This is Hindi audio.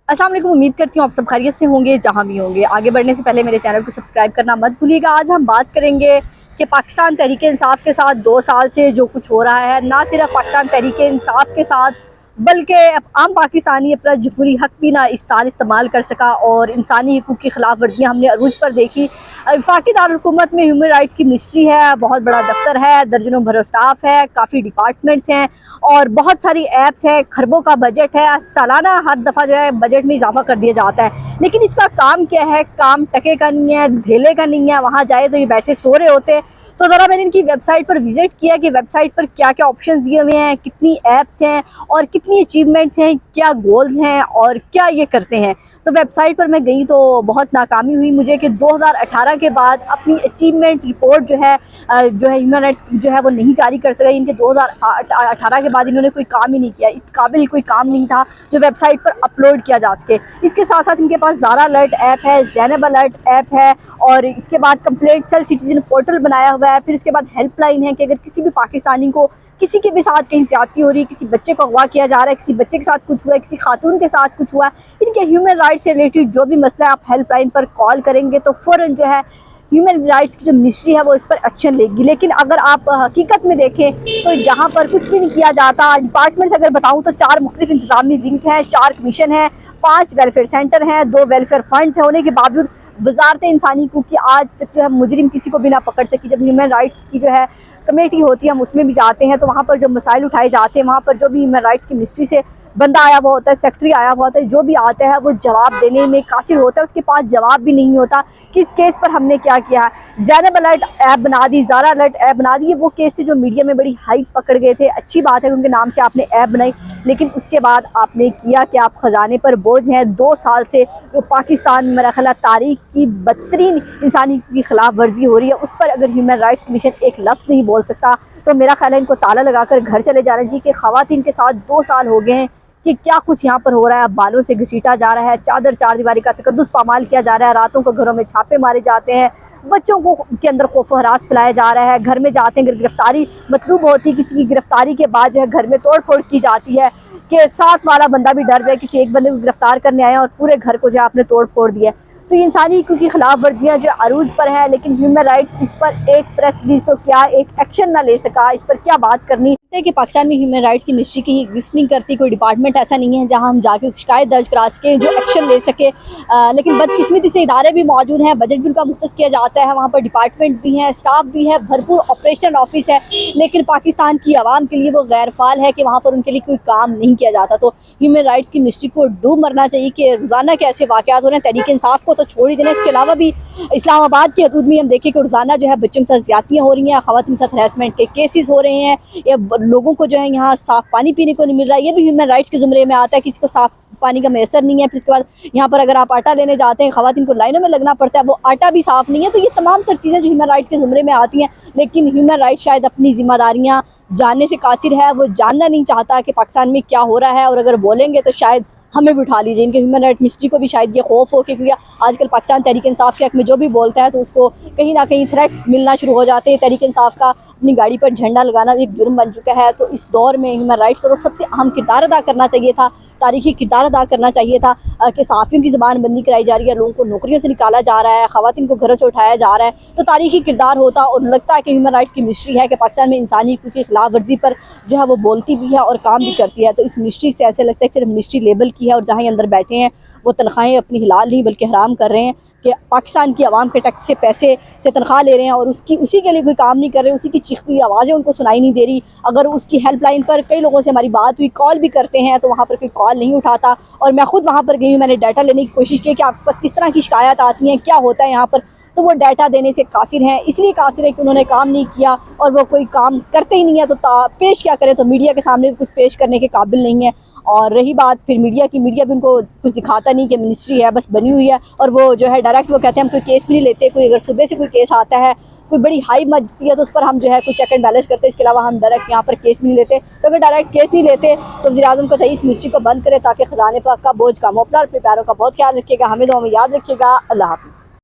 अस्सलाम वालेकुम। उम्मीद करती हूँ आप सब खैरियत से होंगे जहाँ भी होंगे। आगे बढ़ने से पहले मेरे चैनल को सब्सक्राइब करना मत भूलिएगा। आज हम बात करेंगे कि पाकिस्तान तहरीक इंसाफ के साथ 2 साल से जो कुछ हो रहा है, ना सिर्फ पाकिस्तान तहरीक इंसाफ के साथ बल्कि आम पाकिस्तानी अपना जमहूरी हक भी ना इस साल इस्तेमाल कर सका और इंसानी हकूक़ की खिलाफ वर्जियाँ हमने अरूज पर देखी। वफाकी दारुल-हुकूमत में ह्यूमन राइट्स की मिनिस्ट्री है, बहुत बड़ा दफ्तर है, दर्जनों भर स्टाफ है, काफ़ी डिपार्टमेंट्स हैं और बहुत सारी ऐप्स है, खरबों का बजट है। सालाना हर दफ़ा जो है बजट में इजाफा कर दिया जाता है, लेकिन इसका काम क्या है? काम टके का नहीं है, ढेले का नहीं है। वहाँ जाए तो ये बैठे सो रहे होते हैं। तो ज़रा मैंने इनकी वेबसाइट पर विज़िट किया कि वेबसाइट पर क्या क्या ऑप्शंस दिए हुए हैं, कितनी ऐप्स हैं और कितनी अचीवमेंट्स हैं, क्या गोल्स हैं और क्या ये करते हैं। तो वेबसाइट पर मैं गई तो बहुत नाकामी हुई मुझे कि 2018 के बाद अपनी अचीवमेंट रिपोर्ट जो है ह्यूमन राइट्स जो है वो नहीं जारी कर सका। इनके 2018 के बाद इन्होंने कोई काम ही नहीं किया, इस काबिल कोई काम नहीं था जो वेबसाइट पर अपलोड किया जा सके। इसके साथ साथ इनके पास ज़ारा अलर्ट ऐप है, ज़ैनब अलर्ट ऐप है और इसके बाद कंप्लेंट सेल सिटीजन पोर्टल बनाया हुआ है। फिर उसके बाद हेल्पलाइन है कि अगर किसी भी पाकिस्तानी को किसी के भी साथ कहीं ज़्यादती हो रही है, किसी बच्चे को अगवा किया जा रहा है, किसी बच्चे के साथ कुछ हुआ है, किसी खातून के साथ कुछ हुआ है, इनके ह्यूमन राइट्स से रिलेटेड जो भी मसला है आप हेल्पलाइन पर कॉल करेंगे तो फ़ौरन जो है ह्यूमन राइट्स की जो मिनिस्ट्री है वो इस पर एक्शन लेगी। लेकिन अगर आप हकीकत में देखें तो यहाँ पर कुछ भी नहीं किया जाता। डिपार्टमेंट्स अगर बताऊँ तो 4 मुख्तलिफ इंतजामी विंग्स हैं, 4 कमीशन हैं, 5 वेलफेयर सेंटर हैं, 2 वेलफेयर फंड्स होने के बावजूद वजारत इंसानी हकूक़ की आज तक जो है मुजरिम किसी को भी ना पकड़ सकी। जब ह्यूमन राइट्स की जो है कमेटी होती है हम उसमें भी जाते हैं तो वहाँ पर जो मसाइल उठाए जाते हैं, वहाँ पर जो भी ह्यूमन राइट्स की मिनिस्ट्री से बंदा आया हुआ होता है, सेक्रेटरी आया हुआ होता है, जो भी आता है वो जवाब देने में कासिर होता है, उसके पास जवाब भी नहीं होता कि इस केस पर हमने क्या किया है। ज़ैनब अलर्ट ऐप बना दी, ज़ारा अलर्ट ऐप बना दी। ये वो केस थे जो मीडिया में बड़ी हाइप पकड़ गए थे। अच्छी बात है उनके नाम से आपने ऐप बनाई, लेकिन उसके बाद आपने किया कि आप ख़जाने पर बोझ हैं। 2 साल से जो पाकिस्तान में मेरा ख्याल तारीख की बदतरीन इंसानी की खिलाफ वर्जी हो रही है, उस पर अगर ह्यूमन राइट्स कमीशन एक लफ्ज़ नहीं बोल सकता तो मेरा ख्याल है इनको ताला लगाकर घर चले जाना चाहिए। कि ख़वातीन के साथ 2 साल हो गए हैं कि क्या कुछ यहाँ पर हो रहा है। बालों से घसीटा जा रहा है, चादर चारदीवारी का तकद्दुस पामाल किया जा रहा है, रातों को घरों में छापे मारे जाते हैं, बच्चों को के अंदर खौफ हरास फैलाया जा रहा है। घर में जाते हैं, गिरफ्तारी मतलूब होती है, किसी की गिरफ्तारी के बाद जो है घर में तोड़ फोड़ की जाती है कि साथ वाला बंदा भी डर जाए, किसी एक बंदे को गिरफ्तार करने आए और पूरे घर को जो है आपने तोड़ फोड़ दिया। तो ये इंसानी हकूक़ की खिलाफ वर्जियाँ जो अरूज पर हैं, लेकिन ह्यूमन राइट्स इस पर एक प्रेस रिलीज तो क्या एक एक्शन ना ले सका। इस पर क्या बात करनी है कि पाकिस्तान में ह्यूमन राइट्स की मिनिस्ट्री की एग्जिस्ट नहीं करती, कोई डिपार्टमेंट ऐसा नहीं है जहां हम जाके शिकायत दर्ज करा सकें, जो एक्शन ले सके। लेकिन बदकिस्मती से इदारे भी मौजूद हैं, बजट भी उनका मुख्तस किया जाता है, वहाँ पर डिपार्टमेंट भी हैं, स्टाफ भी है, भरपूर ऑपरेशन ऑफिस है, लेकिन पाकिस्तान की आवाम के लिए वो गैर फाल है कि वहाँ पर उनके लिए कोई काम नहीं किया जाता। तो ह्यूमन राइट्स की मिनिस्ट्री को डूब मरना चाहिए कि रोज़ाना कैसे वाक़यात हो रहे हैं। तहरीक इंसाफ को तो छोड़ ही देना, इसके अलावा भी इस्लामाबाद की हदूद में हम देखें कि रोज़ाना जो है बच्चों के साथ ज़्यादतियाँ हो रही हैं, ख़वातीन के साथ हरासमेंट के केसेस हो रहे हैं, या लोगों को जो है यहाँ साफ़ पानी पीने को नहीं मिल रहा है। ये भी ह्यूमन राइट्स के ज़ुमरे में आता है, किसी को साफ़ पानी का मैसर नहीं है। फिर उसके बाद यहाँ पर अगर आप आटा लेने जाते हैं, ख़वातीन को लाइनों में लगना पड़ता है, वो आटा भी साफ़ नहीं है। तो ये तमाम तर चीज़ें जो ह्यूमन राइट्स के ज़ुमरे में आती हैं, लेकिन ह्यूमन राइट्स शायद अपनी ज़िम्मेदारियाँ जानने से कासिर है, वो जानना नहीं चाहता कि पाकिस्तान में क्या हो रहा है, और अगर बोलेंगे तो शायद हमें भी उठा लीजिए। इनके ह्यूमन राइट मिनिस्ट्री को भी शायद ये खौफ हो कि क्योंकि आजकल पाकिस्तान तहरीक इंसाफ के हक में जो भी बोलता है तो उसको कहीं ना कहीं थ्रेट मिलना शुरू हो जाते हैं। तहरीक इंसाफ का अपनी गाड़ी पर झंडा लगाना भी एक जुर्म बन चुका है। तो इस दौर में ह्यूमन राइट्स को तो सबसे अहम किरदार अदा करना चाहिए था, तारीखी किरदार अदा करना चाहिए था कि सहाफ़ियों की ज़बान बंदी कराई जा रही है, लोगों को नौकरियों से निकाला जा रहा है, ख़वातीन को घरों से उठाया जा रहा है। तो तारीखी किरदार होता और लगता है कि ह्यूमन राइट्स की मिनिस्ट्री है कि पाकिस्तान में इंसानी हकूक़ की खिलाफ वर्जी पर जो है वो बोलती भी है और काम भी करती है। तो इस मिनिस्ट्री से ऐसे लगता है कि सिर्फ मिनिस्ट्री लेबल की है और जहाँ अंदर बैठे हैं वो तनख्वाहें अपनी हिलाल नहीं बल्कि हराम कर रहे हैं कि पाकिस्तान की आवाम के टैक्स से पैसे से तनख्वाह ले रहे हैं और उसी के लिए कोई काम नहीं कर रहे, उसी की चीखती हुई आवाज़ें उनको सुनाई नहीं दे रही। अगर उसकी हेल्पलाइन पर कई लोगों से हमारी बात हुई, कॉल भी करते हैं तो वहाँ पर कोई कॉल नहीं उठाता। और मैं खुद वहाँ पर गई हूँ, मैंने डाटा लेने की कोशिश की कि आप पर किस तरह की शिकायत आती हैं, क्या होता है यहाँ पर, तो वो डाटा देने से कासिर हैं। इसलिए कासिर है कि उन्होंने काम नहीं किया और वो कोई काम करते ही नहीं है, तो पेश क्या करें, तो मीडिया के सामने कुछ पेश करने के काबिल नहीं है। और रही बात फिर मीडिया की, मीडिया भी उनको कुछ दिखाता नहीं कि मिनिस्ट्री है बस बनी हुई है, और वो जो है डायरेक्ट वो कहते हैं हम कोई केस भी नहीं लेते। कोई अगर सुबह से कोई केस आता है, कोई बड़ी हाई मचती है तो उस पर हम जो है कोई चेक एंड बैलेंस करते हैं, इसके अलावा हम डायरेक्ट यहाँ पर केस भी नहीं लेते। तो अगर डायरेक्ट केस नहीं लेते तो वज़ीर-ए-आज़म को चाहिए इस मिनिस्ट्री को बंद करें ताकि ख़जाने पर का बोझ कम हो। अपना और अपने प्यारों का बहुत ख्याल रखिएगा, हमें दुआ में याद रखिएगा। अल्लाह हाफ़िज़।